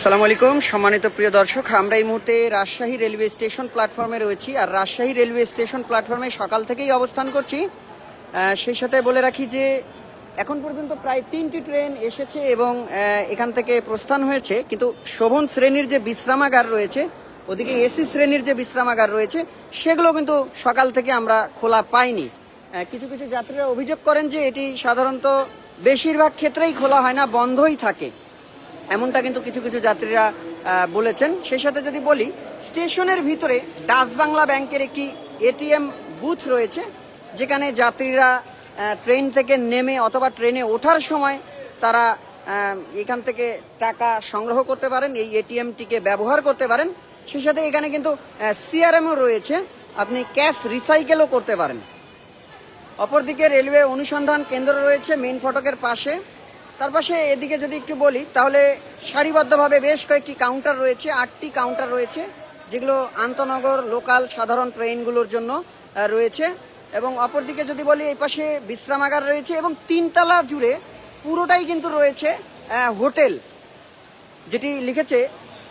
আসসালামু আলাইকুম সম্মানিত প্রিয় দর্শক, আমরা এই মুহূর্তে রাজশাহী রেলওয়ে স্টেশন প্ল্যাটফর্মে রয়েছি। আর রাজশাহী রেলওয়ে স্টেশন প্ল্যাটফর্মে সকাল থেকেই অবস্থান করছি। সেই সাথে বলে রাখি যে এখন পর্যন্ত প্রায় 3টি ট্রেন এসেছে এবং এখান থেকে প্রস্থান হয়েছে, কিন্তু শোভন শ্রেণীর যে বিশ্রামাগার রয়েছে, ওদিকে এসি শ্রেণীর যে বিশ্রামাগার রয়েছে, সেগুলো কিন্তু সকাল থেকে আমরা খোলা পাইনি। কিছু কিছু যাত্রীরা অভিযোগ করেন যে এটি সাধারণত বেশিরভাগ ক্ষেত্রেই খোলা হয় না, বন্ধই থাকে, এমনটা কিন্তু কিছু কিছু যাত্রীরা বলেছেন। সেই সাথে যদি বলি, স্টেশনের ভিতরে ডাচ বাংলা ব্যাংকের একটি এটিএম বুথ রয়েছে, যেখানে যাত্রীরা ট্রেন থেকে নেমে অথবা ট্রেনে ওঠার সময় তারা এখান থেকে টাকা সংগ্রহ করতে পারেন, এই এটিএমটিকে ব্যবহার করতে পারেন। সেই সাথে এখানে কিন্তু সিআরএমও রয়েছে, আপনি ক্যাশ রিসাইকেলও করতে পারেন। অপরদিকে রেলওয়ে অনুসন্ধান কেন্দ্র রয়েছে মেইন ফটকের পাশে। তার পাশে এদিকে যদি একটু বলি, তাহলে সারিবদ্ধভাবে বেশ কয়েকটি কাউন্টার রয়েছে, 8টি কাউন্টার রয়েছে, যেগুলো আন্তনগর লোকাল সাধারণ ট্রেনগুলোর জন্য রয়েছে। এবং অপরদিকে যদি বলি, এই পাশে বিশ্রামাগার রয়েছে এবং 3 তলা জুড়ে পুরোটাই কিন্তু রয়েছে হোটেল, যেটি লিখেছে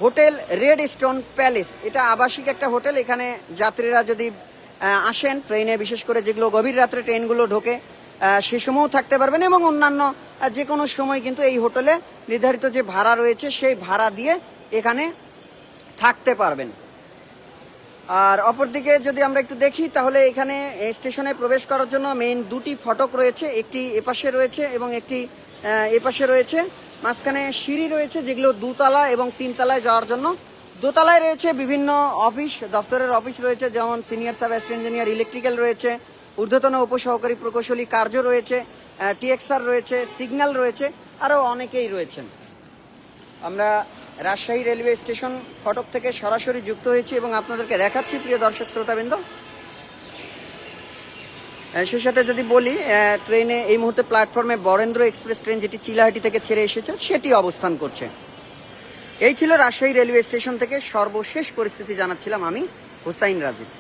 হোটেল রেড স্টোন প্যালেস। এটা আবাসিক একটা হোটেল। এখানে যাত্রীরা যদি আসেন ট্রেনে, বিশেষ করে যেগুলো গভীর রাত্রে ট্রেনগুলো ঢোকে, সে সময়ও থাকতে পারবেন এবং অন্যান্য যে কোনো সময় কিন্তু এই হোটেলে নির্ধারিত যে ভাড়া রয়েছে সেই ভাড়া দিয়ে এখানে থাকতে পারবেন। আর অপরদিকে যদি আমরা একটু দেখি, তাহলে এখানে স্টেশনে প্রবেশ করার জন্য মেইন 2টি ফটক রয়েছে, একটি এপাশে রয়েছে এবং একটি এপাশে রয়েছে। মাঝখানে সিঁড়ি রয়েছে, যেগুলো 2 তলা এবং 3 তলায় যাওয়ার জন্য। 2 তলায় রয়েছে বিভিন্ন অফিস, দপ্তরের অফিস রয়েছে, যেমন senior sub assistant engineer electrical রয়েছে, ঊর্ধ্বতন উপসহকারী প্রকৌশলী কার্য রয়েছে, টিএক্সআর রয়েছে, সিগন্যাল রয়েছে, আরও অনেকেই রয়েছেন। আমরা রাজশাহী রেলওয়ে স্টেশন ফটক থেকে সরাসরি যুক্ত হয়েছি এবং আপনাদেরকে দেখাচ্ছি, প্রিয় দর্শক শ্রোতাবৃন্দ। সেই সাথে যদি বলি, ট্রেনে এই মুহূর্তে প্ল্যাটফর্মে বরেন্দ্র এক্সপ্রেস ট্রেন, যেটি চিলাহাটি থেকে ছেড়ে এসেছে, সেটি অবস্থান করছে। এই ছিল রাজশাহী রেলওয়ে স্টেশন থেকে সর্বশেষ পরিস্থিতি জানাচ্ছিলাম আমি, হুসাইন রাজীব।